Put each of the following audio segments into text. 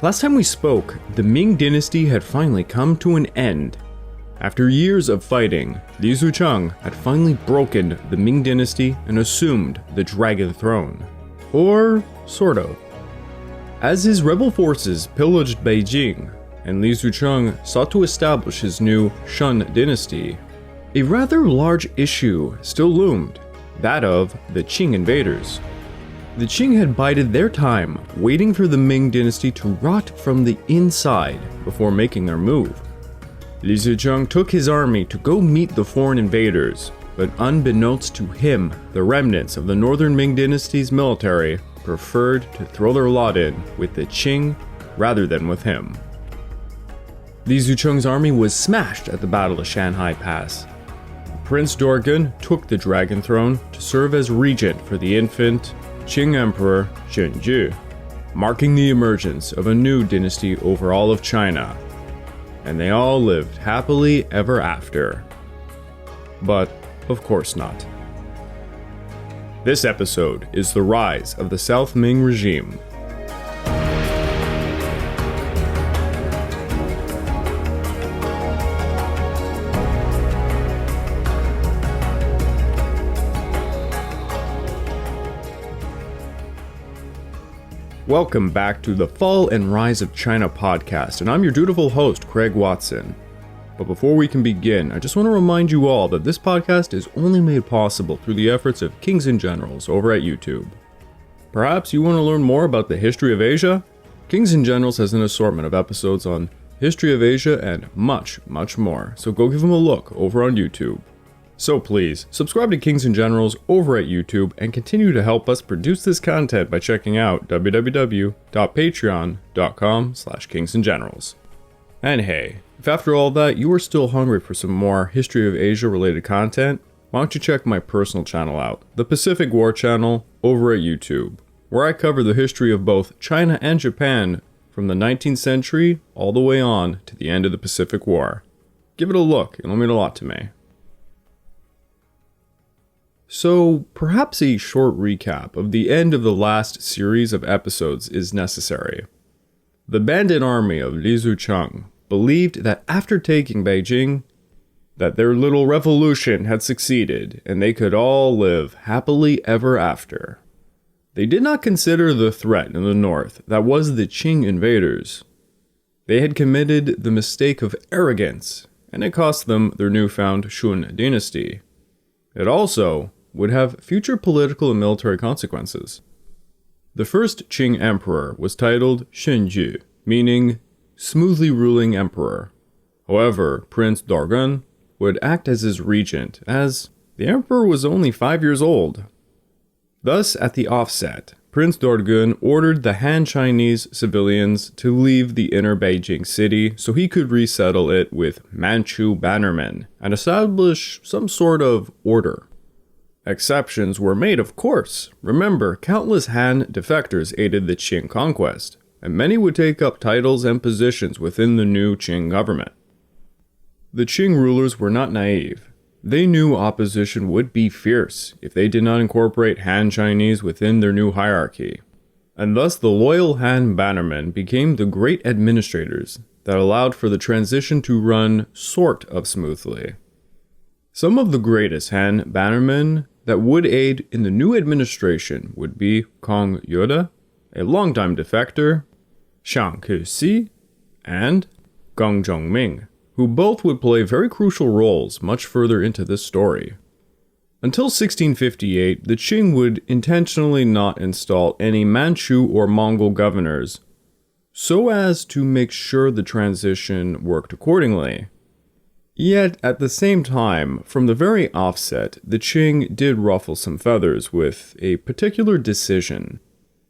Last time we spoke, the Ming Dynasty had finally come to an end. After years of fighting, Li Zicheng had finally broken the Ming Dynasty and assumed the Dragon Throne. Or, sort of. As his rebel forces pillaged Beijing, and Li Zicheng sought to establish his new Shun Dynasty, a rather large issue still loomed, that of the Qing invaders. The Qing had bided their time, waiting for the Ming Dynasty to rot from the inside before making their move. Li Zicheng took his army to go meet the foreign invaders, but unbeknownst to him, the remnants of the Northern Ming Dynasty's military preferred to throw their lot in with the Qing rather than with him. Li Zicheng's army was smashed at the Battle of Shanhai Pass. Prince Dorgon took the Dragon Throne to serve as regent for the infant Qing Emperor Zhenjing, marking the emergence of a new dynasty over all of China. And they all lived happily ever after. But, of course not. This episode is the rise of the South Ming regime. Welcome back to the Fall and Rise of China podcast, and I'm your dutiful host, Craig Watson. But before we can begin, I just want to remind you all that this podcast is only made possible through the efforts of Kings and Generals over at YouTube. Perhaps you want to learn more about the history of Asia? Kings and Generals has an assortment of episodes on history of Asia and much, much more, so go give them a look over on YouTube. So please, subscribe to Kings and Generals over at YouTube and continue to help us produce this content by checking out www.patreon.com/kingsandgenerals. And hey, if after all that you are still hungry for some more History of Asia related content, why don't you check my personal channel out, the Pacific War channel over at YouTube, where I cover the history of both China and Japan from the 19th century all the way on to the end of the Pacific War. Give it a look, it'll mean a lot to me. So, perhaps a short recap of the end of the last series of episodes is necessary. The bandit army of Li Zicheng believed that after taking Beijing, that their little revolution had succeeded and they could all live happily ever after. They did not consider the threat in the north that was the Qing invaders. They had committed the mistake of arrogance, and it cost them their newfound Shun Dynasty. It also would have future political and military consequences. The first Qing emperor was titled Shunzhi, meaning smoothly ruling emperor. However, Prince Dorgon would act as his regent, as the emperor was only 5 years old. Thus, at the offset, Prince Dorgon ordered the Han Chinese civilians to leave the inner Beijing city so he could resettle it with Manchu bannermen and establish some sort of order. Exceptions were made, of course. Remember, countless Han defectors aided the Qing conquest, and many would take up titles and positions within the new Qing government. The Qing rulers were not naive. They knew opposition would be fierce if they did not incorporate Han Chinese within their new hierarchy, and thus the loyal Han bannermen became the great administrators that allowed for the transition to run sort of smoothly. Some of the greatest Han bannermen that would aid in the new administration would be Kong Yude, a longtime defector, Shang Kexi, and Geng Zhongming, who both would play very crucial roles much further into this story. Until 1658, the Qing would intentionally not install any Manchu or Mongol governors, so as to make sure the transition worked accordingly. Yet, at the same time, from the very offset, the Qing did ruffle some feathers with a particular decision.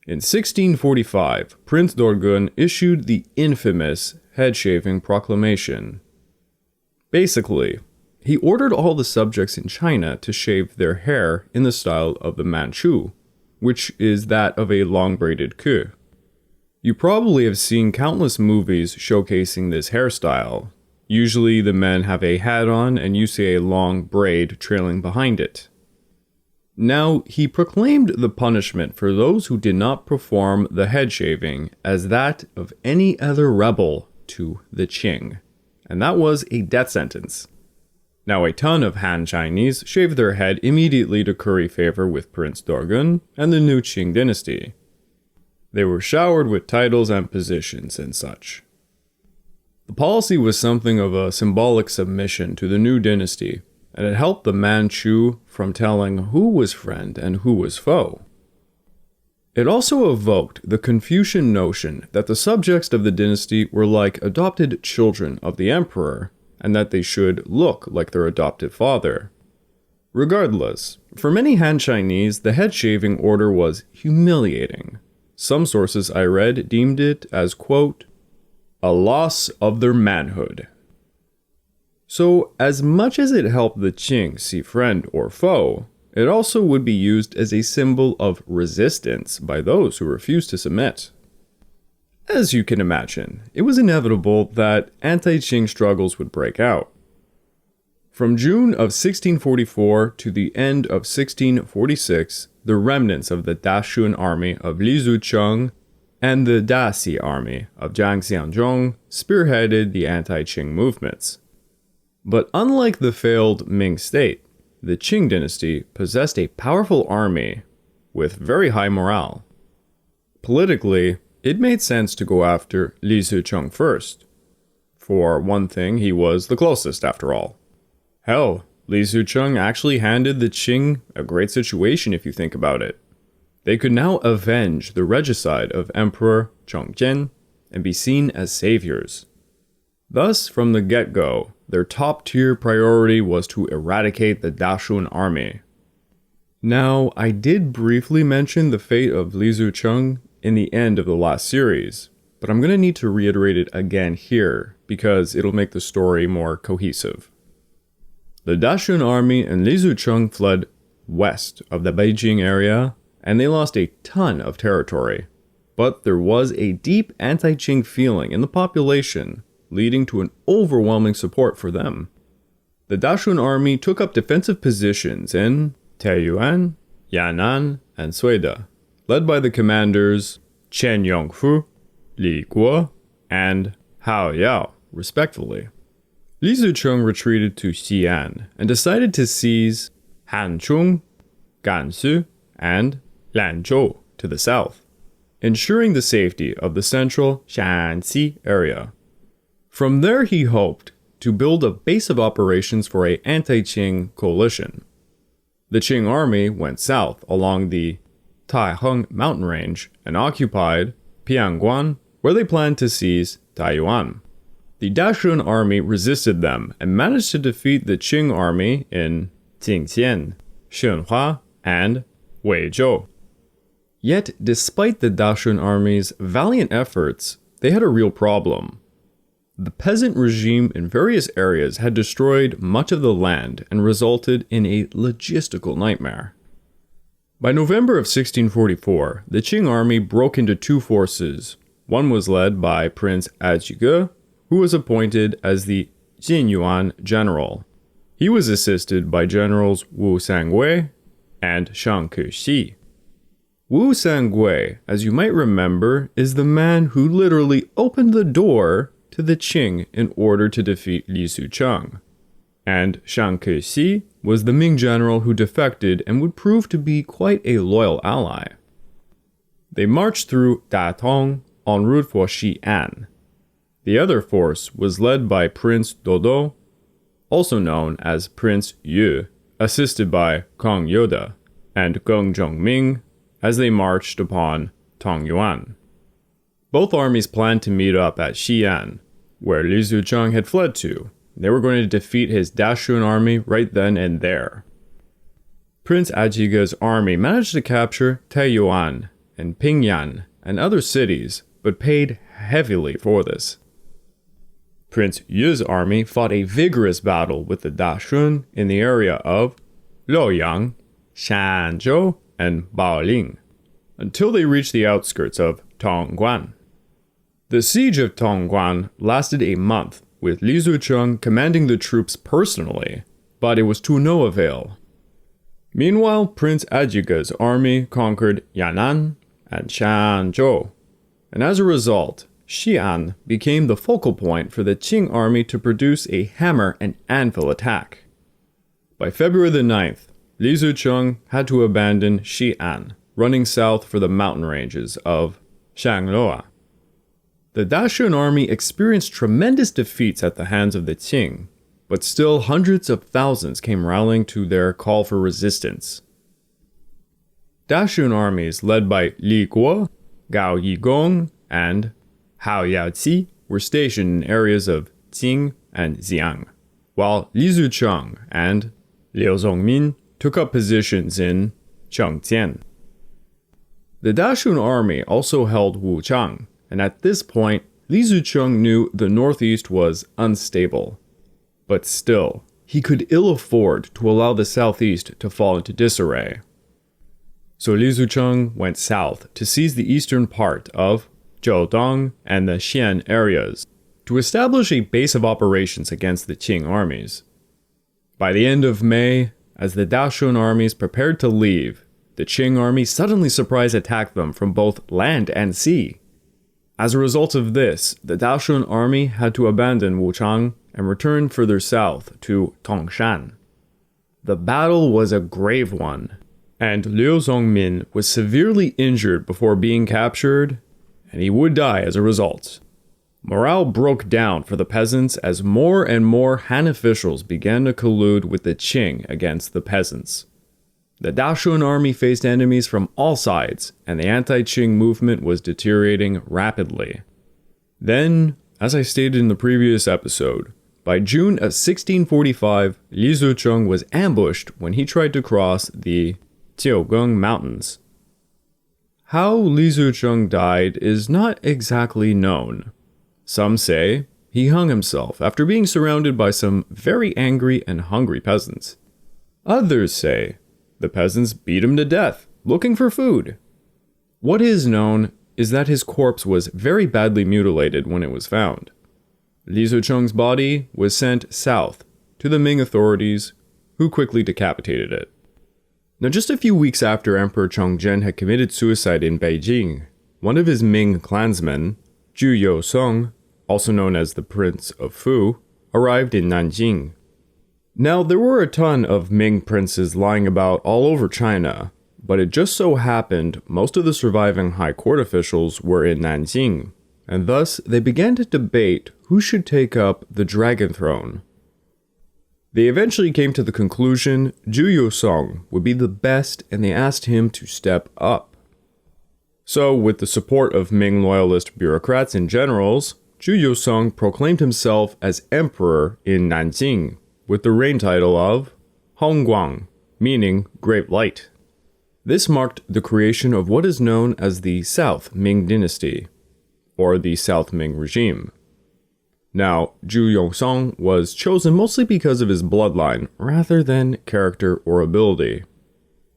In 1645, Prince Dorgon issued the infamous head-shaving proclamation. Basically, he ordered all the subjects in China to shave their hair in the style of the Manchu, which is that of a long-braided queue. You probably have seen countless movies showcasing this hairstyle. Usually the men have a hat on and you see a long braid trailing behind it. Now, he proclaimed the punishment for those who did not perform the head shaving as that of any other rebel to the Qing, and that was a death sentence. Now, a ton of Han Chinese shaved their head immediately to curry favor with Prince Dorgon and the new Qing Dynasty. They were showered with titles and positions and such. The policy was something of a symbolic submission to the new dynasty, and it helped the Manchu from telling who was friend and who was foe. It also evoked the Confucian notion that the subjects of the dynasty were like adopted children of the emperor, and that they should look like their adopted father. Regardless, for many Han Chinese, the head shaving order was humiliating. Some sources I read deemed it as, quote, a loss of their manhood. So, as much as it helped the Qing see friend or foe, it also would be used as a symbol of resistance by those who refused to submit. As you can imagine, it was inevitable that anti-Qing struggles would break out. From June of 1644 to the end of 1646, the remnants of the Dashun army of Li Zicheng and the Daxi army of Zhang Xianzhong spearheaded the anti-Qing movements. But unlike the failed Ming state, the Qing dynasty possessed a powerful army with very high morale. Politically, it made sense to go after Li Zicheng first. For one thing, he was the closest after all. Hell, Li Zicheng actually handed the Qing a great situation if you think about it. They could now avenge the regicide of Emperor Zhenjing and be seen as saviors. Thus, from the get-go, their top-tier priority was to eradicate the Dashun army. Now, I did briefly mention the fate of Li Zicheng in the end of the last series, but I'm going to need to reiterate it again here because it'll make the story more cohesive. The Dashun army and Li Zicheng fled west of the Beijing area, and they lost a ton of territory. But there was a deep anti-Qing feeling in the population, leading to an overwhelming support for them. The Dashun army took up defensive positions in Taiyuan, Yan'an, and Suida, led by the commanders Chen Yongfu, Li Guo, and Hao Yao, respectively. Li Zicheng retreated to Xi'an and decided to seize Hanchong, Gansu, and Lanzhou to the south, ensuring the safety of the central Shanxi area. From there, he hoped to build a base of operations for an anti-Qing coalition. The Qing army went south along the Taiheng mountain range and occupied Pianguan, where they planned to seize Taiyuan. The Dashun army resisted them and managed to defeat the Qing army in Jingxian, Shenhua, and Weizhou. Yet, despite the Dashun army's valiant efforts, they had a real problem. The peasant regime in various areas had destroyed much of the land and resulted in a logistical nightmare. By November of 1644, the Qing army broke into two forces. One was led by Prince Ajige, who was appointed as the Jinyuan general. He was assisted by generals Wu Sangui and Shang Kexi. Wu Sangui, as you might remember, is the man who literally opened the door to the Qing in order to defeat Li Zicheng. And Shang Kexi was the Ming general who defected and would prove to be quite a loyal ally. They marched through Datong en route for Xi'an. The other force was led by Prince Dodo, also known as Prince Yu, assisted by Kong Yoda and Geng Zhongming as they marched upon Tongyuan. Both armies planned to meet up at Xi'an, where Li Zicheng had fled to. They were going to defeat his Dashun army right then and there. Prince Ajige's army managed to capture Taiyuan and Pingyan and other cities, but paid heavily for this. Prince Yu's army fought a vigorous battle with the Dashun in the area of Luoyang, Shanzhou, and Baoling, until they reached the outskirts of Tongguan. The siege of Tongguan lasted a month, with Li Zicheng commanding the troops personally, but it was to no avail. Meanwhile, Prince Ajiga's army conquered Yan'an and Shanzhou, and as a result, Xi'an became the focal point for the Qing army to produce a hammer and anvil attack. By February the 9th, Li Zicheng had to abandon Xi'an, running south for the mountain ranges of Shangluo. The Dachshund army experienced tremendous defeats at the hands of the Qing, but still hundreds of thousands came rallying to their call for resistance. Dachshund armies led by Li Guo, Gao Yigong, and Hao Yaozi were stationed in areas of Jing and Xiang, while Li Zicheng and Liu Zongmin took up positions in Chengjian. The Dachshund army also held Wuchang, and at this point, Li Zicheng knew the northeast was unstable. But still, he could ill afford to allow the southeast to fall into disarray. So Li Zicheng went south to seize the eastern part of Zhoudong and the Xian areas to establish a base of operations against the Qing armies. By the end of May, as the Dachshund armies prepared to leave, the Qing army suddenly surprise attacked them from both land and sea. As a result of this, the Dachshund army had to abandon Wuchang and return further south to Tongshan. The battle was a grave one, and Liu Zongmin was severely injured before being captured, and he would die as a result. Morale broke down for the peasants as more and more Han officials began to collude with the Qing against the peasants. The Dachshund army faced enemies from all sides, and the anti-Qing movement was deteriorating rapidly. Then, as I stated in the previous episode, by June of 1645, Li Zicheng was ambushed when he tried to cross the Jiugang Mountains. How Li Zicheng died is not exactly known. Some say he hung himself after being surrounded by some very angry and hungry peasants. Others say the peasants beat him to death, looking for food. What is known is that his corpse was very badly mutilated when it was found. Li Zicheng's body was sent south to the Ming authorities, who quickly decapitated it. Now, just a few weeks after Emperor Chongzhen had committed suicide in Beijing, one of his Ming clansmen, Zhu Yousong, also known as the Prince of Fu, arrived in Nanjing. Now, there were a ton of Ming princes lying about all over China, but it just so happened most of the surviving high court officials were in Nanjing, and thus they began to debate who should take up the dragon throne. They eventually came to the conclusion Zhu Yousong would be the best, and they asked him to step up. So, with the support of Ming loyalist bureaucrats and generals, Zhu Yousong proclaimed himself as emperor in Nanjing, with the reign title of Hongguang, meaning Great Light. This marked the creation of what is known as the South Ming Dynasty, or the South Ming regime. Now, Zhu Yousong was chosen mostly because of his bloodline, rather than character or ability.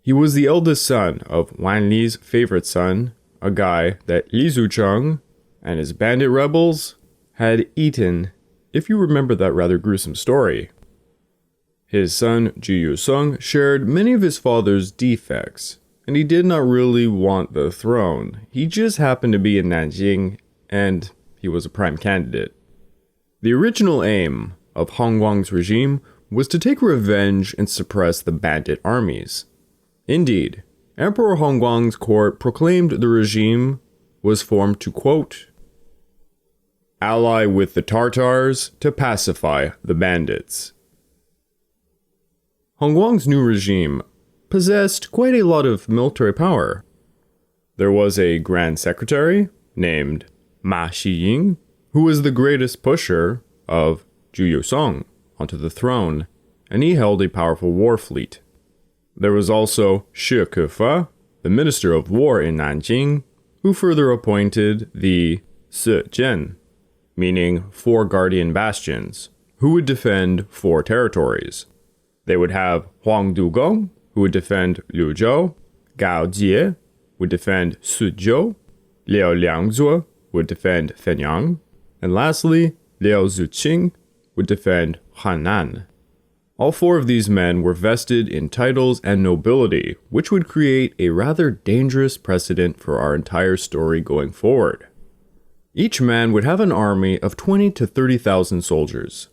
He was the eldest son of Wan Li's favorite son, a guy that Li Zicheng and his bandit rebels had eaten, if you remember that rather gruesome story. His son, Zhu Yousong, shared many of his father's defects, and he did not really want the throne. He just happened to be in Nanjing, and he was a prime candidate. The original aim of Hongguang's regime was to take revenge and suppress the bandit armies. Indeed, Emperor Hongguang's court proclaimed the regime was formed to, quote, ally with the Tartars to pacify the bandits. Hongguang's new regime possessed quite a lot of military power. There was a grand secretary named Ma Shiying, who was the greatest pusher of Zhu Yousong onto the throne, and he held a powerful war fleet. There was also Shi Kefa, the minister of war in Nanjing, who further appointed the Zhenjing, meaning 4 guardian bastions, who would defend 4 territories. They would have Huang Dugong, who would defend Liuzhou, Gao Jie would defend Suzhou, Liu Liangzhou would defend Fenyang, and lastly, Liu Zicheng would defend Hanan. All four of these men were vested in titles and nobility, which would create a rather dangerous precedent for our entire story going forward. Each man would have an army of 20 to 30,000 soldiers.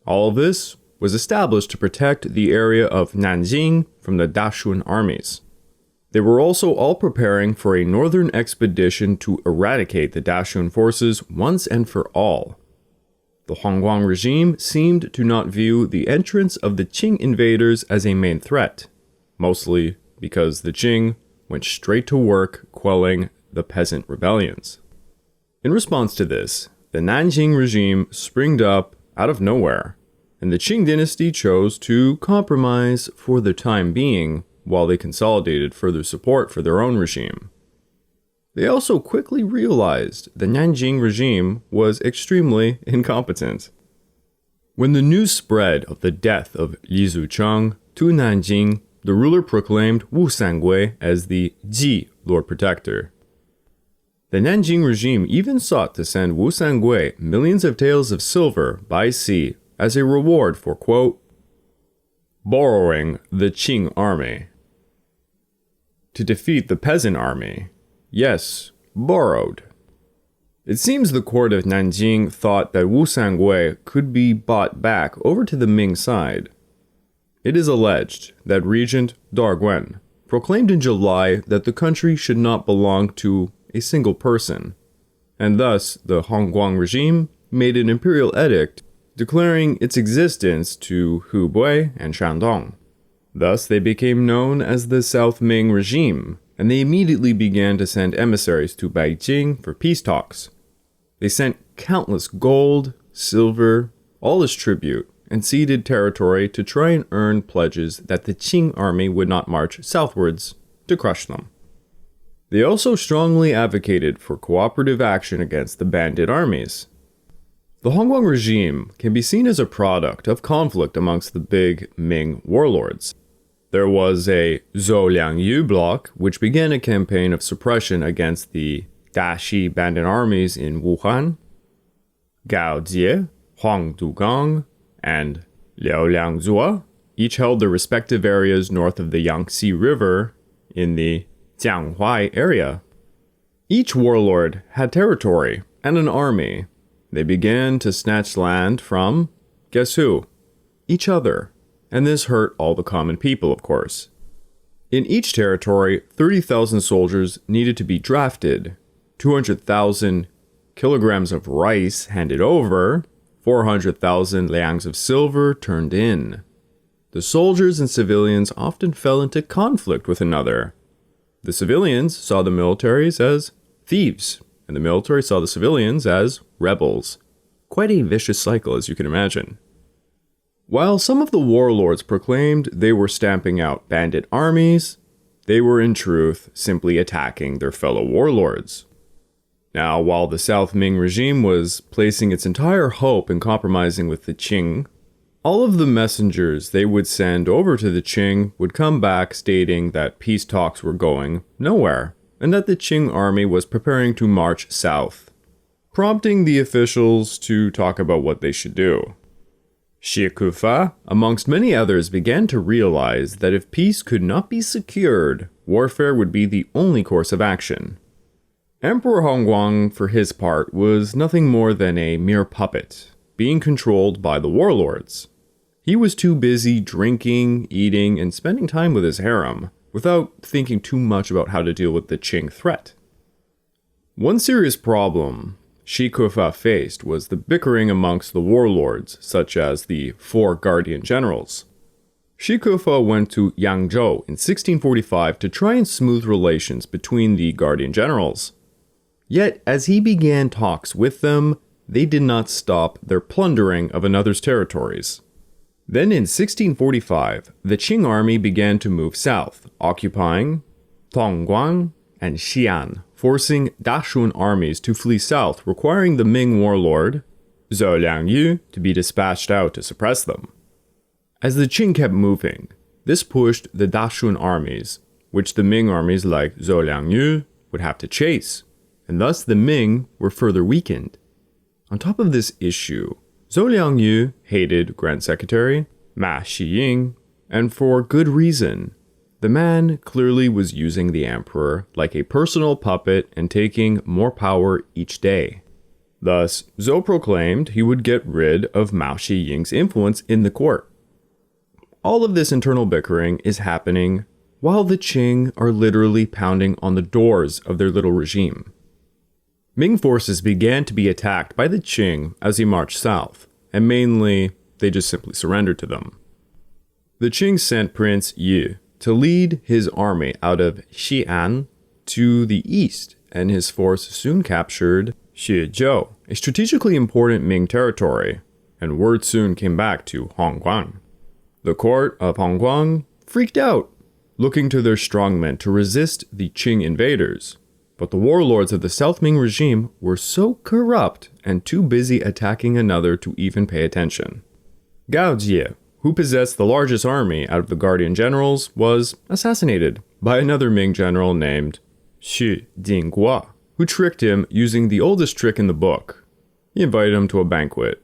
All of this was established to protect the area of Nanjing from the Dachshund armies. They were also all preparing for a northern expedition to eradicate the Dachshund forces once and for all. The Hongguang regime seemed to not view the entrance of the Qing invaders as a main threat, mostly because the Qing went straight to work quelling the peasant rebellions. In response to this, the Nanjing regime springed up out of nowhere, and the Qing dynasty chose to compromise for the time being while they consolidated further support for their own regime. They also quickly realized the Nanjing regime was extremely incompetent. When the news spread of the death of Li Zicheng to Nanjing, the ruler proclaimed Wu Sangui as the Ji Lord Protector. The Nanjing regime even sought to send Wu Sangui millions of taels of silver by sea as a reward for, quote, borrowing the Qing army. To defeat the peasant army. Yes, borrowed. It seems the court of Nanjing thought that Wu Sangui could be bought back over to the Ming side. It is alleged that Regent Dorgon proclaimed in July that the country should not belong to a single person, and thus the Hongguang regime made an imperial edict declaring its existence to Hubei and Shandong. Thus they became known as the South Ming regime, and they immediately began to send emissaries to Beijing for peace talks. They sent countless gold, silver, all as tribute, and ceded territory to try and earn pledges that the Qing army would not march southwards to crush them. They also strongly advocated for cooperative action against the bandit armies. The Hongguang regime can be seen as a product of conflict amongst the big Ming warlords. There was a Zuo Liangyu bloc, which began a campaign of suppression against the Dashi bandit armies in Wuhan. Gao Jie, Huang Dugong, and Liao Liangzhou each held their respective areas north of the Yangtze River in the Jianghuai area. Each warlord had territory and an army. They began to snatch land from, guess who? Each other. And this hurt all the common people, of course. In each territory, 30,000 soldiers needed to be drafted, 200,000 kilograms of rice handed over, 400,000 liangs of silver turned in. The soldiers and civilians often fell into conflict with another. The civilians saw the militaries as thieves, and the military saw the civilians as rebels. Quite a vicious cycle, as you can imagine. While some of the warlords proclaimed they were stamping out bandit armies, they were in truth simply attacking their fellow warlords. Now, while the South Ming regime was placing its entire hope in compromising with the Qing, all of the messengers they would send over to the Qing would come back stating that peace talks were going nowhere, and that the Qing army was preparing to march south, prompting the officials to talk about what they should do. Shi Kefa, amongst many others, began to realize that if peace could not be secured, warfare would be the only course of action. Emperor Hongguang, for his part, was nothing more than a mere puppet, being controlled by the warlords. He was too busy drinking, eating, and spending time with his harem, without thinking too much about how to deal with the Qing threat. One serious problem Shi Kefa faced was the bickering amongst the warlords, such as the four guardian generals. Shi Kefa went to Yangzhou in 1645 to try and smooth relations between the guardian generals. Yet, as he began talks with them, they did not stop their plundering of another's territories. Then in 1645, the Qing army began to move south, occupying Hongguang and Xi'an, forcing Dachshund armies to flee south, requiring the Ming warlord, Zuo Liangyu, to be dispatched out to suppress them. As the Qing kept moving, this pushed the Dachshund armies, which the Ming armies like Zuo Liangyu would have to chase, and thus the Ming were further weakened. On top of this issue, Zuo Liangyu hated Grand Secretary Ma Shiying, and for good reason. The man clearly was using the emperor like a personal puppet and taking more power each day. Thus, Zhou proclaimed he would get rid of Mao Shiying's influence in the court. All of this internal bickering is happening while the Qing are literally pounding on the doors of their little regime. Ming forces began to be attacked by the Qing as he marched south, and mainly, they just simply surrendered to them. The Qing sent Prince Yu to lead his army out of Xi'an to the east, and his force soon captured Shizhou, a strategically important Ming territory, and word soon came back to Hongguang. The court of Hongguang freaked out, looking to their strongmen to resist the Qing invaders, but the warlords of the South Ming regime were so corrupt and too busy attacking another to even pay attention. Gao Jie, who possessed the largest army out of the guardian generals, was assassinated by another Ming general named Shi Kefa, who tricked him using the oldest trick in the book. He invited him to a banquet.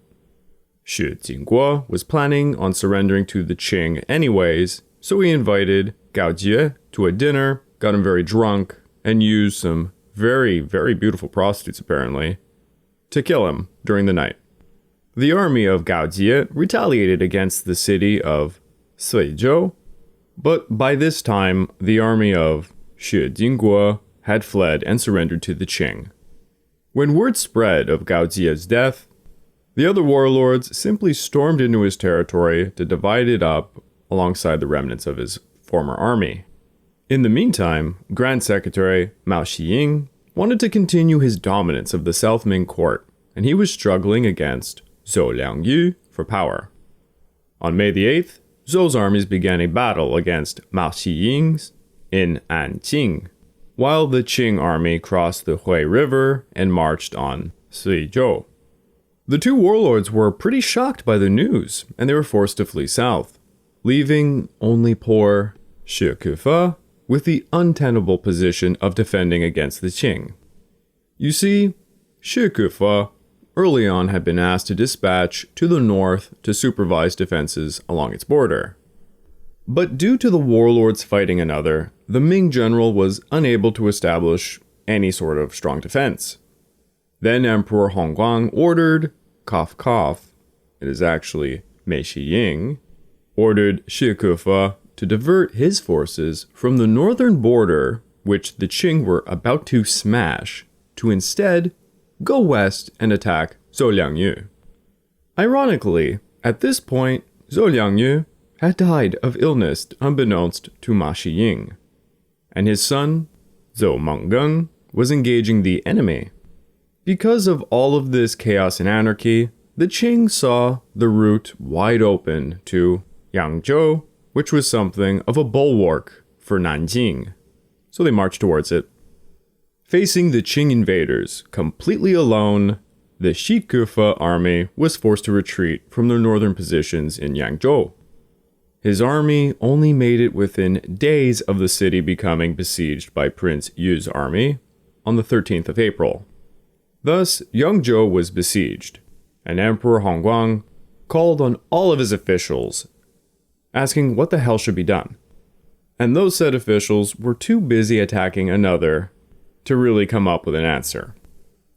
Shi Kefa was planning on surrendering to the Qing anyways, so he invited Gao Jie to a dinner, got him very drunk, and used some very, very beautiful prostitutes apparently, to kill him during the night. The army of Gao Jie retaliated against the city of Suizhou, but by this time, the army of Shi Kefa had fled and surrendered to the Qing. When word spread of Gao Jie's death, the other warlords simply stormed into his territory to divide it up alongside the remnants of his former army. In the meantime, Grand Secretary Mao Shiying wanted to continue his dominance of the South Ming court, and he was struggling against Zuo Liangyu for power. On May the 8th, Zhou's armies began a battle against Mao Shiying's in Nanjing, while the Qing army crossed the Hui River and marched on Suizhou. The two warlords were pretty shocked by the news, and they were forced to flee south, leaving only poor Shi Kefa with the untenable position of defending against the Qing. You see, Shi Kefa early on had been asked to dispatch to the north to supervise defenses along its border. But due to the warlords fighting another, the Ming general was unable to establish any sort of strong defense. Then Emperor Hongguang ordered, it is actually Mei Shiying, ordered Shi Kefa to divert his forces from the northern border, which the Qing were about to smash, to instead go west and attack Zuo Liangyu. Ironically, at this point, Zuo Liangyu had died of illness unbeknownst to Ma Shiying, and his son, Zuo Mengeng, was engaging the enemy. Because of all of this chaos and anarchy, the Qing saw the route wide open to Yangzhou, which was something of a bulwark for Nanjing, so they marched towards it. Facing the Qing invaders completely alone, the Shi Kefa army was forced to retreat from their northern positions in Yangzhou. His army only made it within days of the city becoming besieged by Prince Yu's army on the 13th of April. Thus, Yangzhou was besieged, and Emperor Hongguang called on all of his officials, asking what the hell should be done. And those said officials were too busy attacking another to really come up with an answer.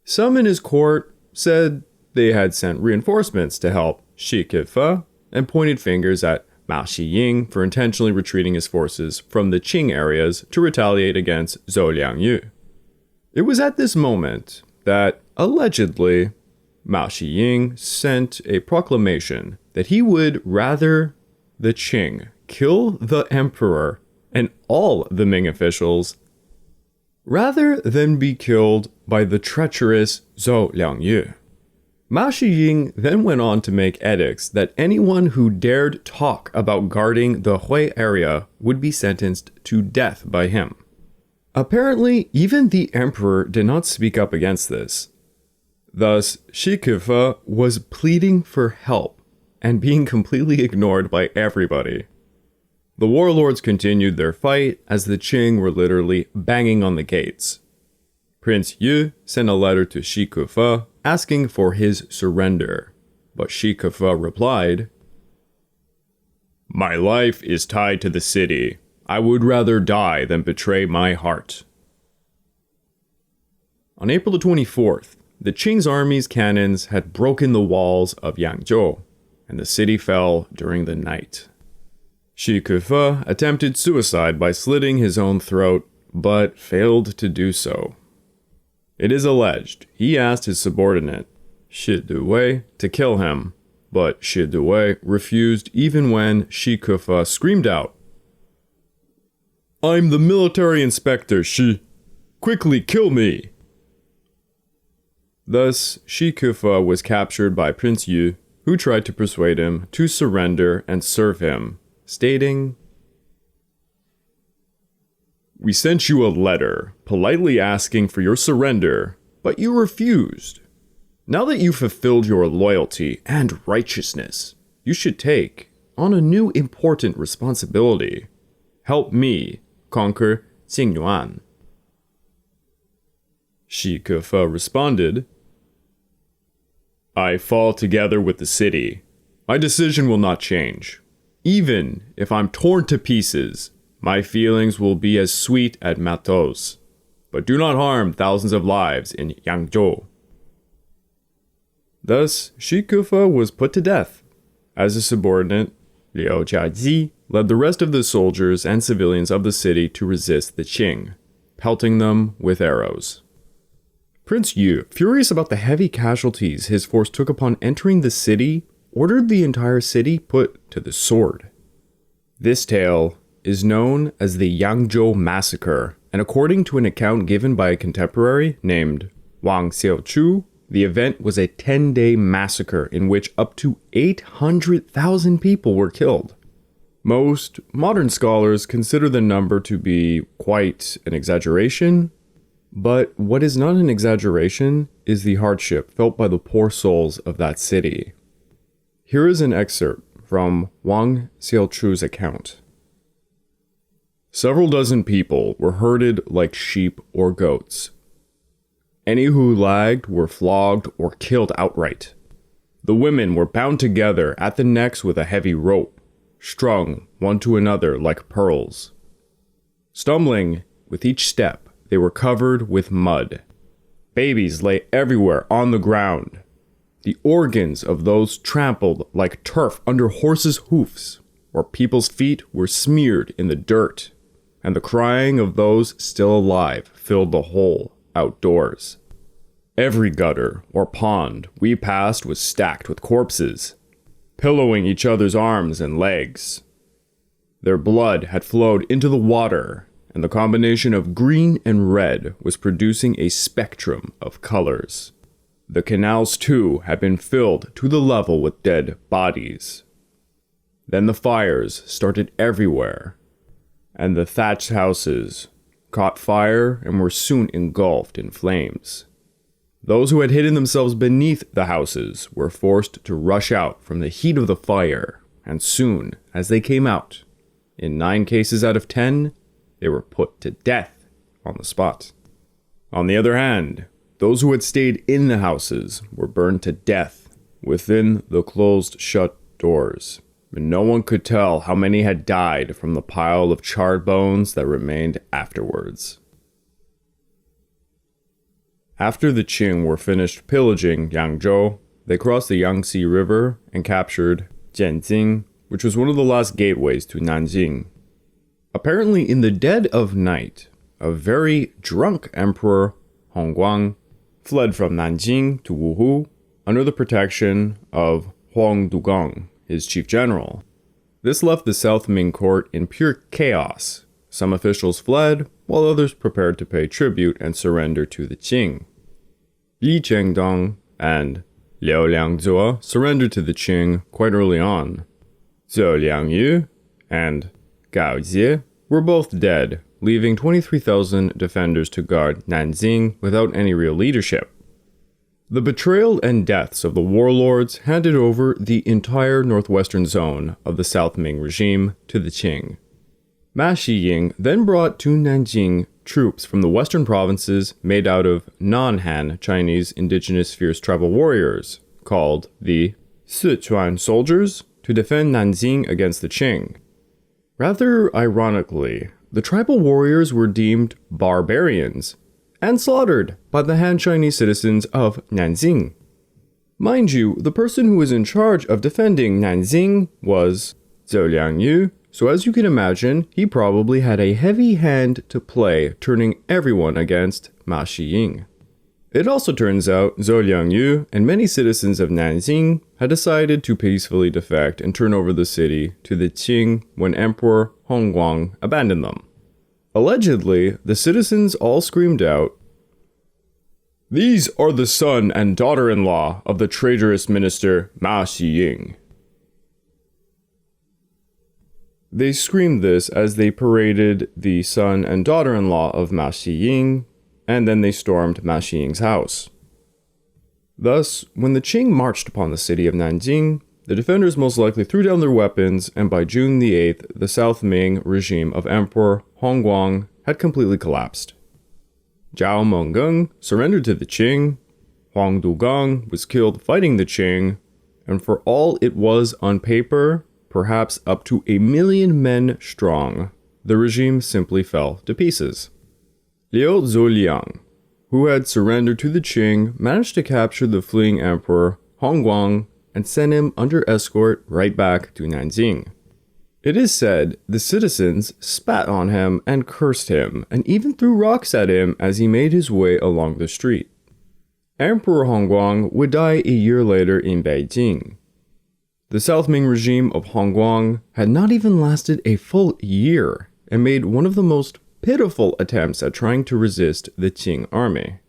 Some in his court said they had sent reinforcements to help Shi Kefa and pointed fingers at Mao Shiying for intentionally retreating his forces from the Qing areas to retaliate against Zuo Liangyu. It was at this moment that, allegedly, Mao Shiying sent a proclamation that he would rather the Qing kill the emperor and all the Ming officials rather than be killed by the treacherous Zuo Liangyu. Mao Shiying then went on to make edicts that anyone who dared talk about guarding the Hui area would be sentenced to death by him. Apparently, even the emperor did not speak up against this. Thus, Shi Kefa was pleading for help and being completely ignored by everybody. The warlords continued their fight as the Qing were literally banging on the gates. Prince Yu sent a letter to Shi Kefa asking for his surrender, but Shi Kefa replied, My life is tied to the city. I would rather die than betray my heart. On April the 24th, the Qing's army's cannons had broken the walls of Yangzhou, and the city fell during the night. Shi Kefa attempted suicide by slitting his own throat, but failed to do so. It is alleged he asked his subordinate, Shi Duwei, to kill him, but Shi Duwei refused even when Shi Kefa screamed out, "I'm the military inspector, Shi! Quickly kill me!" Thus, Shi Kefa was captured by Prince Yu, who tried to persuade him to surrender and serve him, stating, "We sent you a letter, politely asking for your surrender, but you refused. Now that you've fulfilled your loyalty and righteousness, you should take on a new important responsibility. Help me conquer Qingyuan." Shi Kefa responded, "I fall together with the city. My decision will not change. Even if I'm torn to pieces, my feelings will be as sweet as Matos. But do not harm thousands of lives in Yangzhou." Thus, Shi Kefa was put to death. As a subordinate, Liu Jiazi led the rest of the soldiers and civilians of the city to resist the Qing, pelting them with arrows. Prince Yu, furious about the heavy casualties his force took upon entering the city, ordered the entire city put to the sword. This tale is known as the Yangzhou Massacre, and according to an account given by a contemporary named Wang Xiaochu, the event was a 10-day massacre in which up to 800,000 people were killed. Most modern scholars consider the number to be quite an exaggeration, but what is not an exaggeration is the hardship felt by the poor souls of that city. Here is an excerpt from Wang Xiaochu's account. "Several dozen people were herded like sheep or goats. Any who lagged were flogged or killed outright. The women were bound together at the necks with a heavy rope, strung one to another like pearls. Stumbling with each step, they were covered with mud. Babies lay everywhere on the ground. The organs of those trampled like turf under horses' hoofs, or people's feet were smeared in the dirt, and the crying of those still alive filled the whole outdoors. Every gutter or pond we passed was stacked with corpses, pillowing each other's arms and legs. Their blood had flowed into the water, and the combination of green and red was producing a spectrum of colors. The canals, too, had been filled to the level with dead bodies. Then the fires started everywhere, and the thatched houses caught fire and were soon engulfed in flames. Those who had hidden themselves beneath the houses were forced to rush out from the heat of the fire, and soon as they came out, in 9 cases out of 10, they were put to death on the spot. On the other hand, those who had stayed in the houses were burned to death within the closed-shut doors, and no one could tell how many had died from the pile of charred bones that remained afterwards. After the Qing were finished pillaging Yangzhou, they crossed the Yangtze River and captured Zhenjing, which was one of the last gateways to Nanjing. Apparently, in the dead of night, a very drunk emperor, Hongguang, fled from Nanjing to Wuhu under the protection of Hongguang, his chief general. This left the South Ming court in pure chaos. Some officials fled, while others prepared to pay tribute and surrender to the Qing. Li Zicheng and Zuo Liangyu surrendered to the Qing quite early on. Zuo Liangyu and Gao Zi were both dead, leaving 23,000 defenders to guard Nanjing without any real leadership. The betrayal and deaths of the warlords handed over the entire northwestern zone of the South Ming regime to the Qing. Ma Shiying then brought to Nanjing troops from the western provinces made out of non-Han Chinese indigenous fierce tribal warriors, called the Sichuan soldiers to defend Nanjing against the Qing. Rather ironically, the tribal warriors were deemed barbarians and slaughtered by the Han Chinese citizens of Nanjing. Mind you, the person who was in charge of defending Nanjing was Zuo Liangyu, so as you can imagine, he probably had a heavy hand to play turning everyone against Shiying. It also turns out Zuo Liangyu and many citizens of Nanjing had decided to peacefully defect and turn over the city to the Qing when Emperor Hongguang abandoned them. Allegedly, the citizens all screamed out, "These are the son and daughter-in-law of the traitorous minister Shiying." They screamed this as they paraded the son and daughter-in-law of Shiying, and then they stormed Shiying's house. Thus, when the Qing marched upon the city of Nanjing, the defenders most likely threw down their weapons, and by June the 8th, the South Ming regime of Emperor Hongguang had completely collapsed. Zhao Menggung surrendered to the Qing, Huang Dugong was killed fighting the Qing, and for all it was on paper, perhaps up to 1,000,000 men strong, the regime simply fell to pieces. Liu Zuoliang, who had surrendered to the Qing, managed to capture the fleeing emperor Hongguang and sent him under escort right back to Nanjing. It is said the citizens spat on him and cursed him, and even threw rocks at him as he made his way along the street. Emperor Hongguang would die a year later in Beijing. The South Ming regime of Hongguang had not even lasted a full year and made one of the most pitiful attempts at trying to resist the Qing army.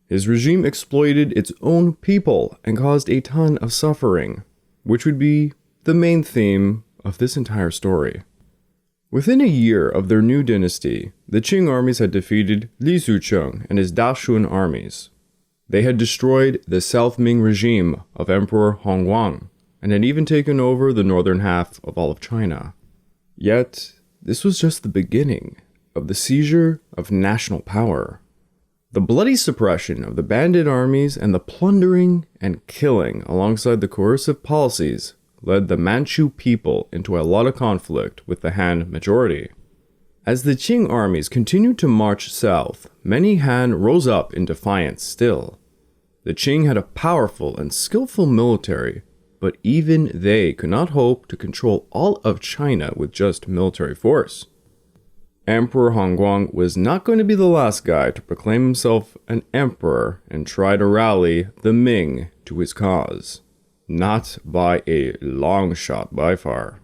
His regime exploited its own people and caused a ton of suffering, which would be the main theme of this entire story. Within a year of their new dynasty, the Qing armies had defeated Li Zicheng and his Dashun armies. They had destroyed the South Ming regime of Emperor Hongguang and had even taken over the northern half of all of China. Yet, this was just the beginning of the seizure of national power. The bloody suppression of the bandit armies and the plundering and killing alongside the coercive policies led the Manchu people into a lot of conflict with the Han majority. As the Qing armies continued to march south, many Han rose up in defiance still. The Qing had a powerful and skillful military, but even they could not hope to control all of China with just military force. Emperor Hongguang was not going to be the last guy to proclaim himself an emperor and try to rally the Ming to his cause. Not by a long shot by far.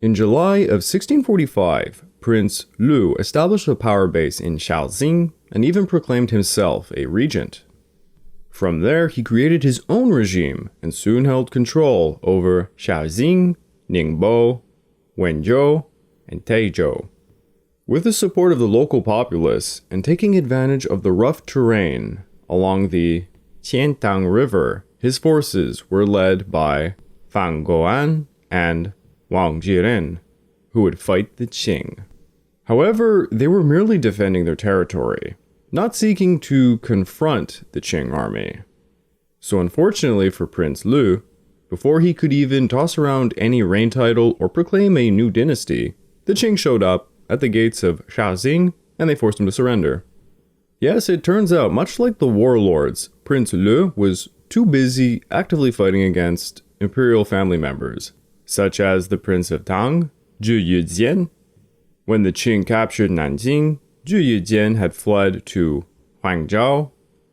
In July of 1645, Prince Lu established a power base in Shaoxing and even proclaimed himself a regent. From there, he created his own regime and soon held control over Shaoxing, Ningbo, Wenzhou, and Taizhou. With the support of the local populace and taking advantage of the rough terrain along the Qiantang River, his forces were led by Fang Guoan and Wang Jiren, who would fight the Qing. However, they were merely defending their territory, not seeking to confront the Qing army. So unfortunately for Prince Lu, before he could even toss around any reign title or proclaim a new dynasty, the Qing showed up at the gates of Shaoxing and they forced him to surrender. Yes, it turns out, much like the warlords, Prince Lu was too busy actively fighting against imperial family members, such as the Prince of Tang, Zhu Yousong. When the Qing captured Nanjing, Zhu Yousong had fled to Hangzhou,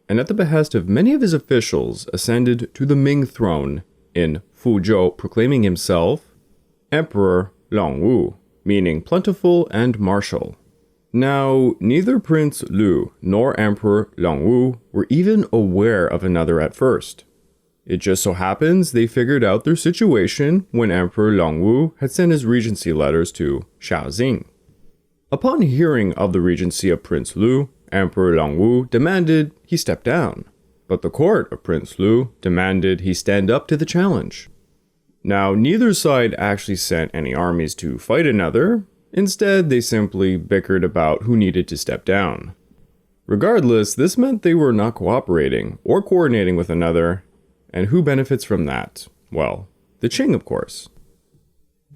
and at the behest of many of his officials, ascended to the Ming throne in Fuzhou, proclaiming himself Emperor Longwu, meaning plentiful and martial. Now, neither Prince Lu nor Emperor Longwu were even aware of another at first. It just so happens they figured out their situation when Emperor Longwu had sent his regency letters to Shaoxing. Upon hearing of the regency of Prince Lu, Emperor Longwu demanded he step down, but the court of Prince Lu demanded he stand up to the challenge. Now, neither side actually sent any armies to fight another. Instead, they simply bickered about who needed to step down. Regardless, this meant they were not cooperating or coordinating with another, and who benefits from that? Well, the Qing, of course.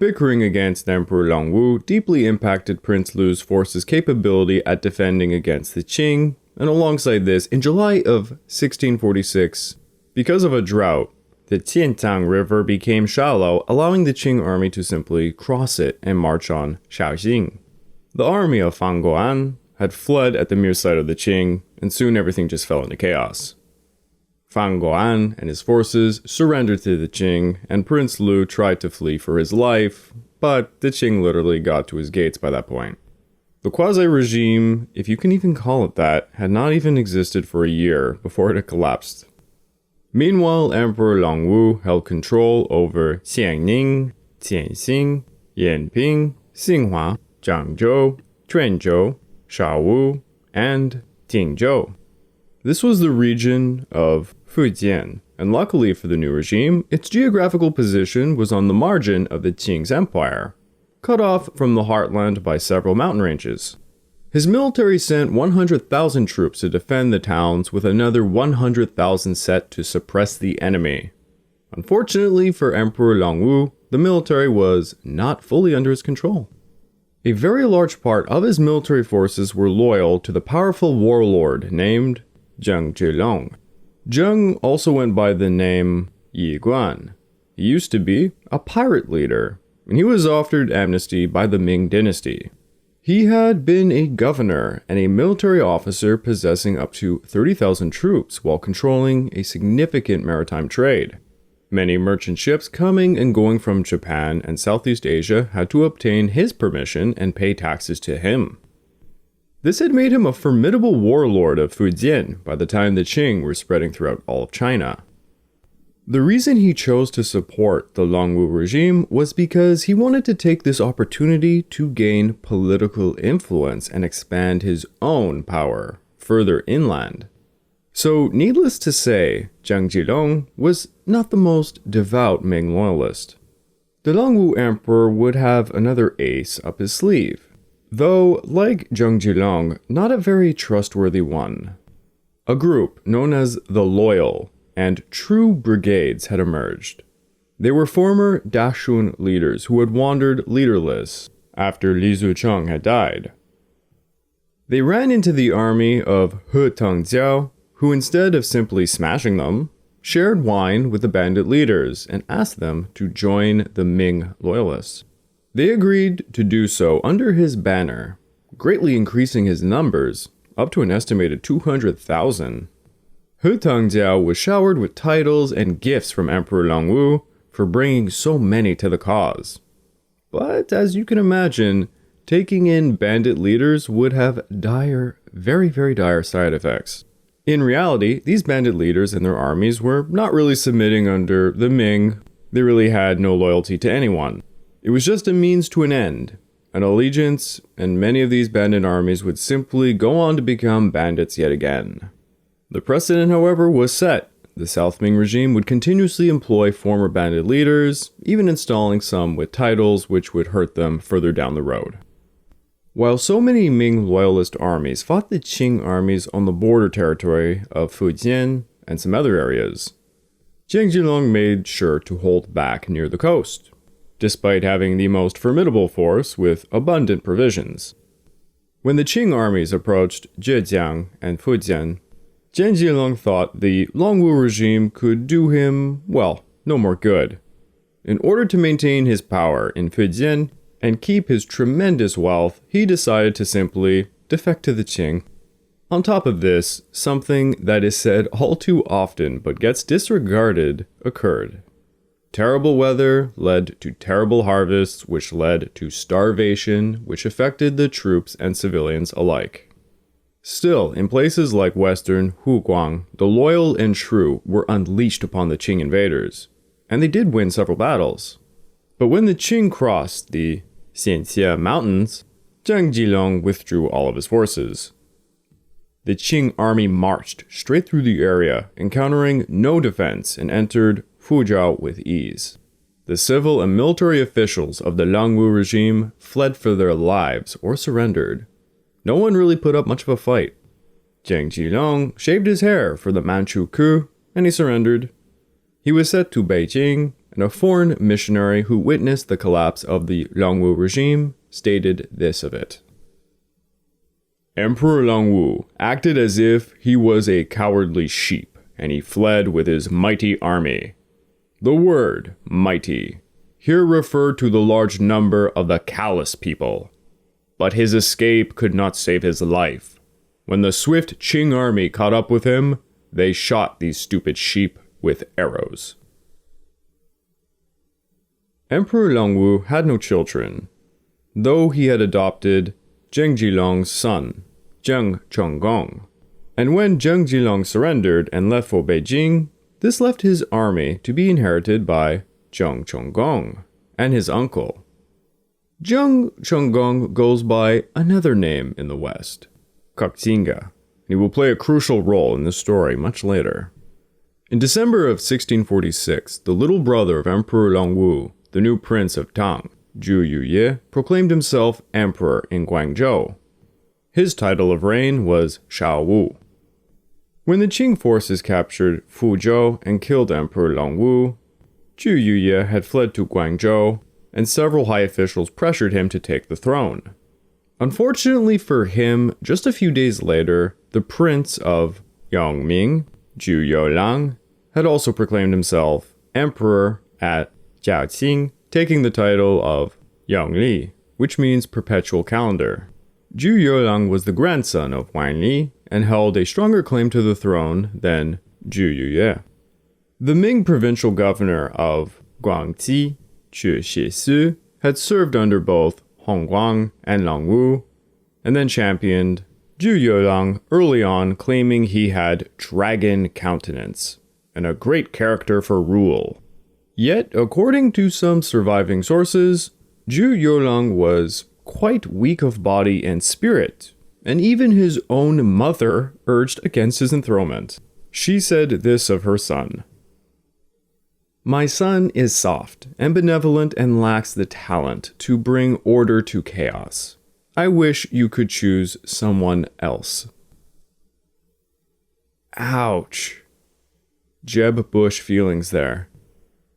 Bickering against Emperor Longwu deeply impacted Prince Lu's forces' capability at defending against the Qing, and alongside this, in July of 1646, because of a drought, the Qiantang River became shallow, allowing the Qing army to simply cross it and march on Shaoxing. The army of Hongguang had fled at the mere sight of the Qing, and soon everything just fell into chaos. Hongguang and his forces surrendered to the Qing, and Prince Lu tried to flee for his life, but the Qing literally got to his gates by that point. The quasi-regime, if you can even call it that, had not even existed for a year before it had collapsed. Meanwhile, Emperor Longwu held control over Xiangning, Tianxing, Yanping, Xinhua, Zhangzhou, Quanzhou, Shaowu, and Jingzhou. This was the region of Fujian, and luckily for the new regime, its geographical position was on the margin of the Qing's empire, cut off from the heartland by several mountain ranges. His military sent 100,000 troops to defend the towns, with another 100,000 set to suppress the enemy. Unfortunately for Emperor Longwu, the military was not fully under his control. A very large part of his military forces were loyal to the powerful warlord named Zheng Zhilong. Zheng also went by the name Yi Guan. He used to be a pirate leader, and he was offered amnesty by the Ming Dynasty. He had been a governor and a military officer possessing up to 30,000 troops while controlling a significant maritime trade. Many merchant ships coming and going from Japan and Southeast Asia had to obtain his permission and pay taxes to him. This had made him a formidable warlord of Fujian by the time the Qing were spreading throughout all of China. The reason he chose to support the Longwu regime was because he wanted to take this opportunity to gain political influence and expand his own power further inland. So, needless to say, Zheng Zhilong was not the most devout Ming loyalist. The Longwu emperor would have another ace up his sleeve, though, like Zheng Zhilong, not a very trustworthy one. A group known as the Loyal and True Brigades had emerged. They were former Dachshund leaders who had wandered leaderless after Li Zicheng had died. They ran into the army of He Tengjiao, who instead of simply smashing them, shared wine with the bandit leaders and asked them to join the Ming loyalists. They agreed to do so under his banner, greatly increasing his numbers up to an estimated 200,000. He Tengjiao was showered with titles and gifts from Emperor Longwu for bringing so many to the cause. But as you can imagine, taking in bandit leaders would have dire, very, very dire side effects. In reality, these bandit leaders and their armies were not really submitting under the Ming. They really had no loyalty to anyone. It was just a means to an end, an allegiance, and many of these bandit armies would simply go on to become bandits yet again. The precedent, however, was set. The South Ming regime would continuously employ former bandit leaders, even installing some with titles which would hurt them further down the road. While so many Ming loyalist armies fought the Qing armies on the border territory of Fujian and some other areas, Zheng Zhilong made sure to hold back near the coast, despite having the most formidable force with abundant provisions. When the Qing armies approached Zhejiang and Fujian, Zheng Zhilong thought the Longwu regime could do him, well, no more good. In order to maintain his power in Fujian and keep his tremendous wealth, he decided to simply defect to the Qing. On top of this, something that is said all too often but gets disregarded occurred. Terrible weather led to terrible harvests, which led to starvation, which affected the troops and civilians alike. Still, in places like western Hongguang, the loyal and true were unleashed upon the Qing invaders, and they did win several battles. But when the Qing crossed the Xianxia Mountains, Zheng Zhilong withdrew all of his forces. The Qing army marched straight through the area, encountering no defense, and entered Fuzhou with ease. The civil and military officials of the Longwu regime fled for their lives or surrendered. No one really put up much of a fight. Zheng Zhilong shaved his hair for the Manchu coup, and he surrendered. He was sent to Beijing, and a foreign missionary who witnessed the collapse of the Liangwu regime, stated this of it. Emperor Liangwu acted as if he was a cowardly sheep, and he fled with his mighty army. The word mighty here referred to the large number of the callous people. But his escape could not save his life. When the swift Qing army caught up with him, they shot these stupid sheep with arrows. Emperor Liangwu had no children, though he had adopted Zheng Jilong's son, Zheng Chonggong. And when Zheng Jilong surrendered and left for Beijing, this left his army to be inherited by Zheng Chonggong and his uncle. Zheng Chonggong goes by another name in the West, Kakzinga. He will play a crucial role in this story much later. In December of 1646, the little brother of Emperor Liangwu, the new prince of Tang, Zhu Yousong, proclaimed himself emperor in Guangzhou. His title of reign was Shaowu. When the Qing forces captured Fuzhou and killed Emperor Liangwu, Zhu Yousong had fled to Guangzhou, and several high officials pressured him to take the throne. Unfortunately for him, just a few days later, the prince of Yangming, Zhu Yousong, had also proclaimed himself emperor at Jiaqing, taking the title of Yangli, which means perpetual calendar. Zhu Yousong was the grandson of Wang Li and held a stronger claim to the throne than Zhu Yousong. The Ming provincial governor of Guangxi, Zhu Shisu, had served under both Hongguang and Liangwu, and then championed Zhu Yousong early on, claiming he had dragon countenance and a great character for rule. Yet, according to some surviving sources, Zhu Yousong was quite weak of body and spirit, and even his own mother urged against his enthronement. She said this of her son: "My son is soft and benevolent and lacks the talent to bring order to chaos. I wish you could choose someone else." Ouch. Jeb Bush feelings there.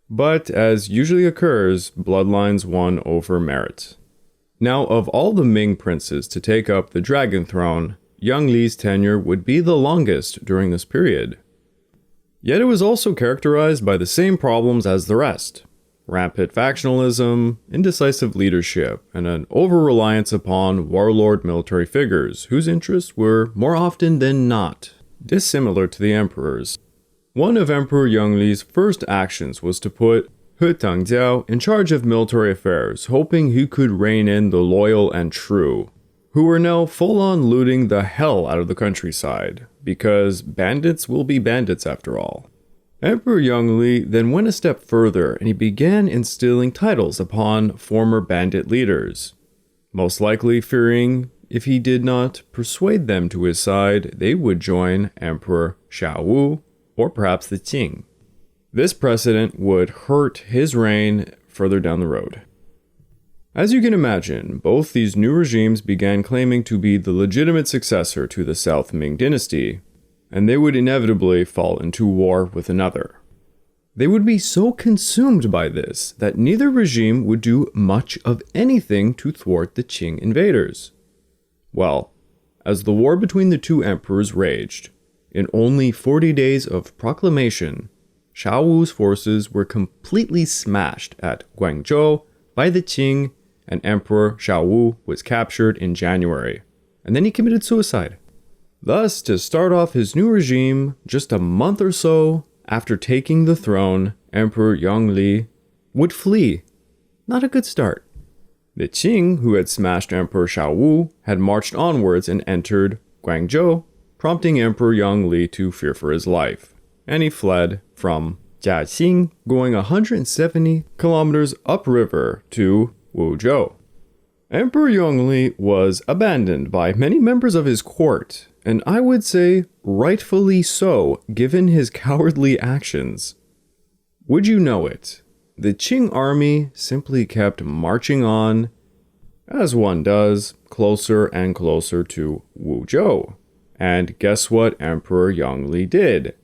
But, as usually occurs, bloodlines won over merit. Now, of all the Ming princes to take up the dragon throne, Yang Li's tenure would be the longest during this period. Yet it was also characterized by the same problems as the rest: rampant factionalism, indecisive leadership, and an over-reliance upon warlord military figures whose interests were, more often than not, dissimilar to the emperor's. One of Emperor Yang Li's first actions was to put He Tangjiao in charge of military affairs, hoping he could rein in the loyal and true, who were now full-on looting the hell out of the countryside, because bandits will be bandits after all. Emperor Yang Li then went a step further, and he began instilling titles upon former bandit leaders, most likely fearing if he did not persuade them to his side, they would join Emperor Shaowu, or perhaps the Qing. This precedent would hurt his reign further down the road. As you can imagine, both these new regimes began claiming to be the legitimate successor to the South Ming Dynasty, and they would inevitably fall into war with another. They would be so consumed by this that neither regime would do much of anything to thwart the Qing invaders. Well, as the war between the two emperors raged, in only 40 days of proclamation, Shaowu's forces were completely smashed at Guangzhou by the Qing, and Emperor Shaowu was captured in January, and then he committed suicide. Thus, to start off his new regime, just a month or so after taking the throne, Emperor Yang Li would flee. Not a good start. The Qing, who had smashed Emperor Shaowu, had marched onwards and entered Guangzhou, prompting Emperor Yang Li to fear for his life, and he fled from Jiaqing, going 170 kilometers upriver to Wuzhou. Emperor Yang Li was abandoned by many members of his court, and I would say rightfully so, given his cowardly actions. Would you know it? The Qing army simply kept marching on, as one does, closer and closer to Wuzhou. And guess what Emperor Yang Li did?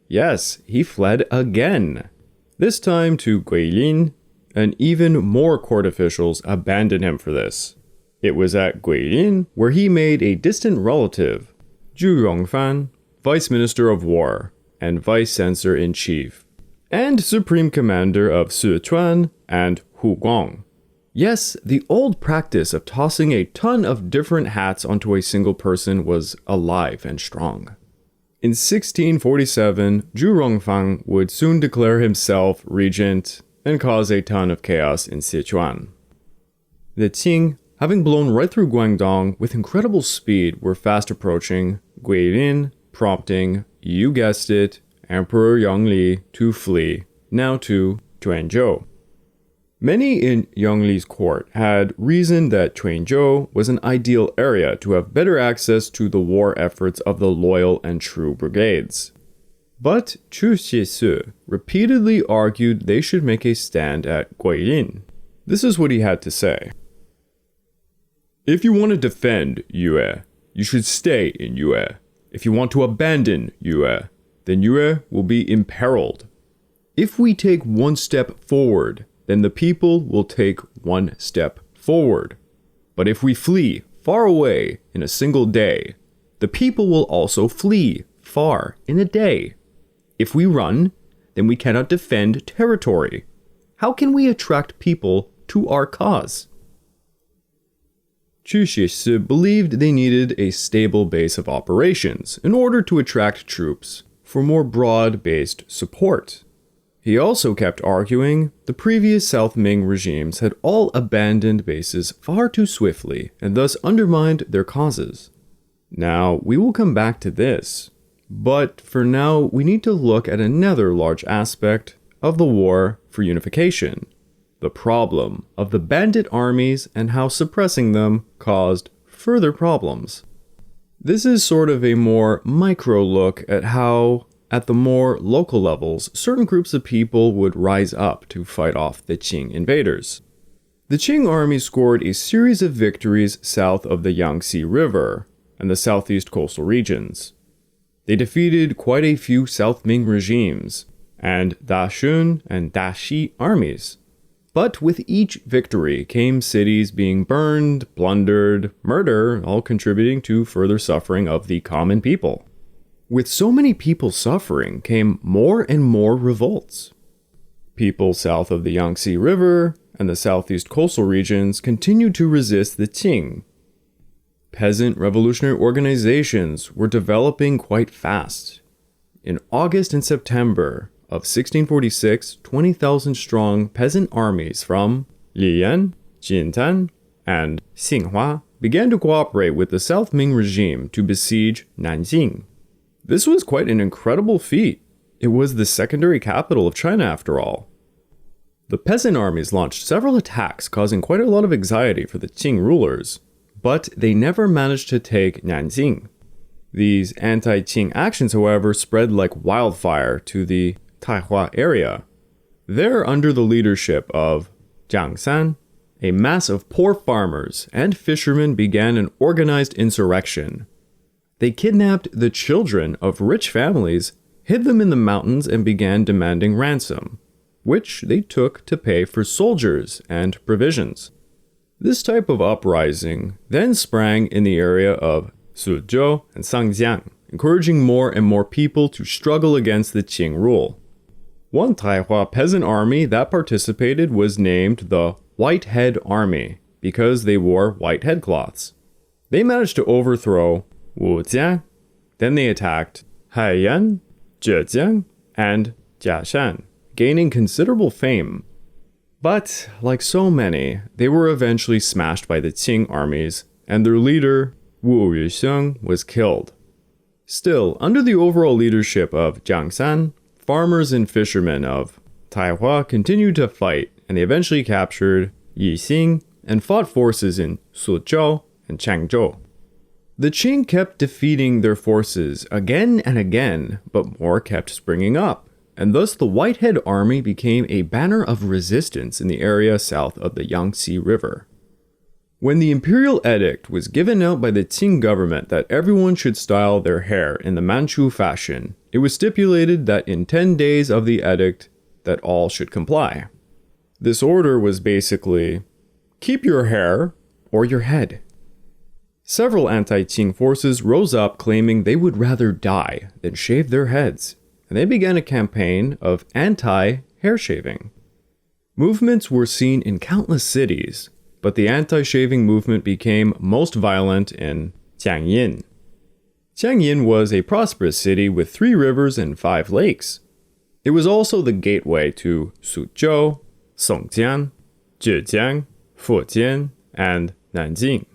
Yes, he fled again. this time to Guilin, and even more court officials abandoned him for this. It was at Guilin where he made a distant relative, Zhu Yongfan, Vice Minister of War and Vice Censor-in-Chief, and Supreme Commander of Sichuan and Hongguang. Yes, the old practice of tossing a ton of different hats onto a single person was alive and strong. In 1647, Zhu Rongfang would soon declare himself regent and cause a ton of chaos in Sichuan. The Qing, having blown right through Guangdong with incredible speed, were fast approaching Guilin, prompting, you guessed it, Emperor Yangli to flee, now to Zhenjing. Many in Yangli's court had reasoned that Zhenjing was an ideal area to have better access to the war efforts of the loyal and true brigades. But Chu Xiesu repeatedly argued they should make a stand at Guilin. This is what he had to say. If you want to defend Yue, you should stay in Yue. If you want to abandon Yue, then Yue will be imperiled. If we take one step forward, then the people will take one step forward. But if we flee far away in a single day, the people will also flee far in a day. If we run, then we cannot defend territory. How can we attract people to our cause? Chu Xiesu believed they needed a stable base of operations in order to attract troops for more broad-based support. He also kept arguing the previous South Ming regimes had all abandoned bases far too swiftly and thus undermined their causes. Now, we will come back to this, but for now we need to look at another large aspect of the war for unification, the problem of the bandit armies and how suppressing them caused further problems. This is sort of a more micro look at how, at the more local levels, certain groups of people would rise up to fight off the Qing invaders. The Qing army scored a series of victories south of the Yangtze River and the southeast coastal regions. They defeated quite a few South Ming regimes and Da Shun and Da Shi armies. But with each victory came cities being burned, plundered, murder, all contributing to further suffering of the common people. With so many people suffering came more and more revolts. People south of the Yangtze River and the southeast coastal regions continued to resist the Qing. Peasant revolutionary organizations were developing quite fast. In August and September of 1646, 20,000 strong peasant armies from Liyan, Jintan, and Xinhua began to cooperate with the South Ming regime to besiege Nanjing. This was quite an incredible feat. It was the secondary capital of China after all. The peasant armies launched several attacks, causing quite a lot of anxiety for the Qing rulers, but they never managed to take Nanjing. These anti-Qing actions, however, spread like wildfire to the Taihua area. There, under the leadership of Jiang San, a mass of poor farmers and fishermen began an organized insurrection. They kidnapped the children of rich families, hid them in the mountains, and began demanding ransom, which they took to pay for soldiers and provisions. This type of uprising then sprang in the area of Suzhou and Sangjiang, encouraging more and more people to struggle against the Qing rule. One Taihua peasant army that participated was named the Whitehead Army because they wore white headcloths. They managed to overthrow Wujiang, then they attacked Haiyan, Zhejiang, and Jiashan, gaining considerable fame. But, like so many, they were eventually smashed by the Qing armies, and their leader, Zhu Yousong, was killed. Still, under the overall leadership of Jiang San, farmers and fishermen of Taihua continued to fight, and they eventually captured Yixing and fought forces in Suzhou and Changzhou. The Qing kept defeating their forces again and again, but more kept springing up, and thus the Whitehead Army became a banner of resistance in the area south of the Yangtze River. When the imperial edict was given out by the Qing government that everyone should style their hair in the Manchu fashion, it was stipulated that in 10 days of the edict, that all should comply. This order was basically, keep your hair or your head. Several anti-Qing forces rose up claiming they would rather die than shave their heads, and they began a campaign of anti-hair shaving. Movements were seen in countless cities, but the anti-shaving movement became most violent in Jiangyin. Jiangyin was a prosperous city with 3 rivers and 5 lakes. It was also the gateway to Suzhou, Songjiang, Zhejiang, Fujian, and Nanjing.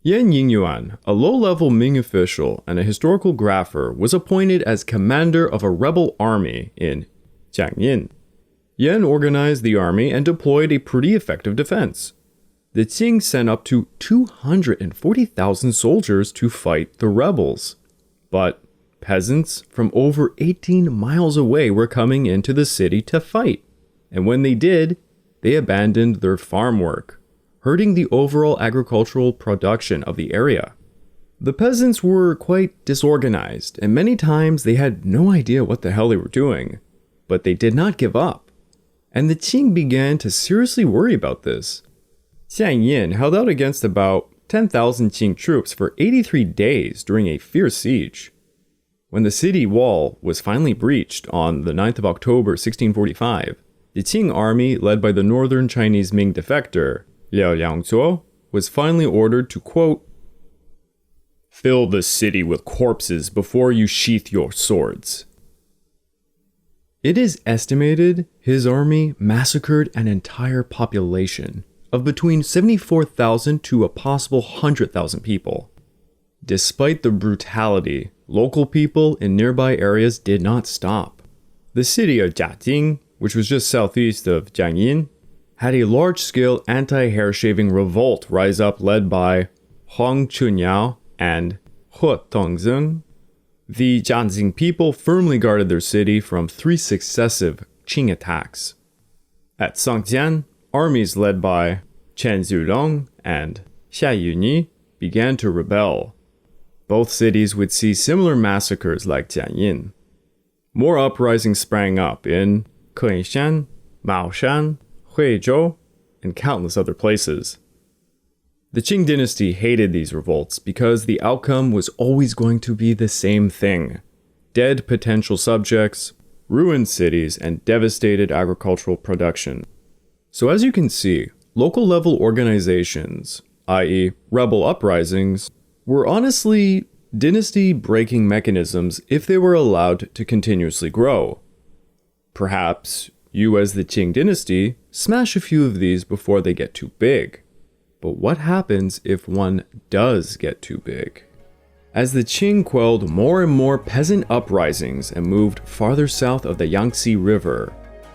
Yan Yingyuan, a low-level Ming official and a historical grapher, was appointed as commander of a rebel army in Jiangyin. Yan organized the army and deployed a pretty effective defense. The Qing sent up to 240,000 soldiers to fight the rebels. But peasants from over 18 miles away were coming into the city to fight. And when they did, they abandoned their farm work, hurting the overall agricultural production of the area. The peasants were quite disorganized, and many times they had no idea what the hell they were doing. But they did not give up. And the Qing began to seriously worry about this. Jiangyin held out against about 10,000 Qing troops for 83 days during a fierce siege. When the city wall was finally breached on the 9th of October 1645, the Qing army, led by the northern Chinese Ming defector, Li Zicheng, was finally ordered to, quote, fill the city with corpses before you sheath your swords. It is estimated his army massacred an entire population of between 74,000 to a possible 100,000 people. Despite the brutality, local people in nearby areas did not stop. The city of Jiajing, which was just southeast of Jiangyin, had a large-scale anti-hair shaving revolt rise up led by Huang Chunyao and He Tongzheng. The Zhenjing people firmly guarded their city from 3 successive Qing attacks. At Songjian, armies led by Chen Zhulong and Xia Yunyi began to rebel. Both cities would see similar massacres like Jiangyin. More uprisings sprang up in Keishan, Maoshan, Huizhou, and countless other places. The Qing dynasty hated these revolts because the outcome was always going to be the same thing: dead potential subjects, ruined cities, and devastated agricultural production. So as you can see, local level organizations, i.e. rebel uprisings, were honestly dynasty-breaking mechanisms if they were allowed to continuously grow. Perhaps you, as the Qing dynasty, smash a few of these before they get too big. But what happens if one does get too big? As the Qing quelled more and more peasant uprisings and moved farther south of the Yangtze River,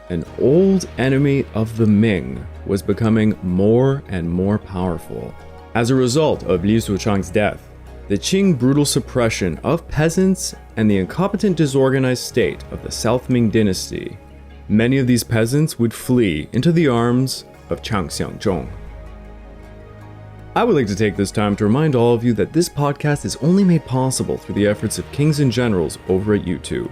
an old enemy of the Ming was becoming more and more powerful. As a result of Li Zicheng's death, the Qing brutal suppression of peasants and the incompetent disorganized state of the South Ming Dynasty, many of these peasants would flee into the arms of Chiang Xiangzhong. I would like to take this time to remind all of you that this podcast is only made possible through the efforts of Kings and Generals over at YouTube.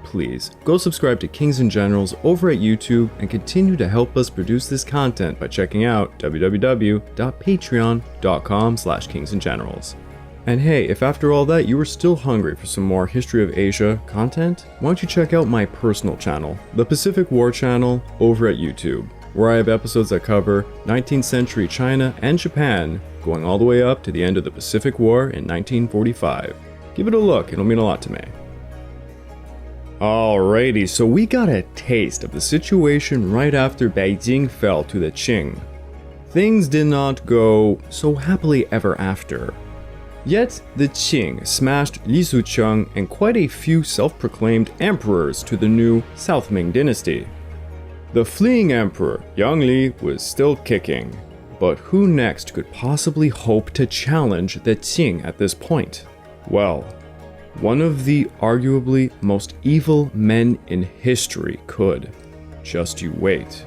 Please go subscribe to Kings and Generals over at YouTube and continue to help us produce this content by checking out www.patreon.com/kingsandgenerals. And hey, if after all that you are still hungry for some more History of Asia content, why don't you check out my personal channel, the Pacific War channel, over at YouTube, where I have episodes that cover 19th century China and Japan, going all the way up to the end of the Pacific War in 1945. Give it a look, it'll mean a lot to me. Alrighty, so we got a taste of the situation right after Beijing fell to the Qing. Things did not go so happily ever after. Yet, the Qing smashed Li Zicheng and quite a few self-proclaimed emperors to the new South Ming Dynasty. The fleeing emperor, Yang Li, was still kicking, but who next could possibly hope to challenge the Qing at this point? Well, one of the arguably most evil men in history could. Just you wait.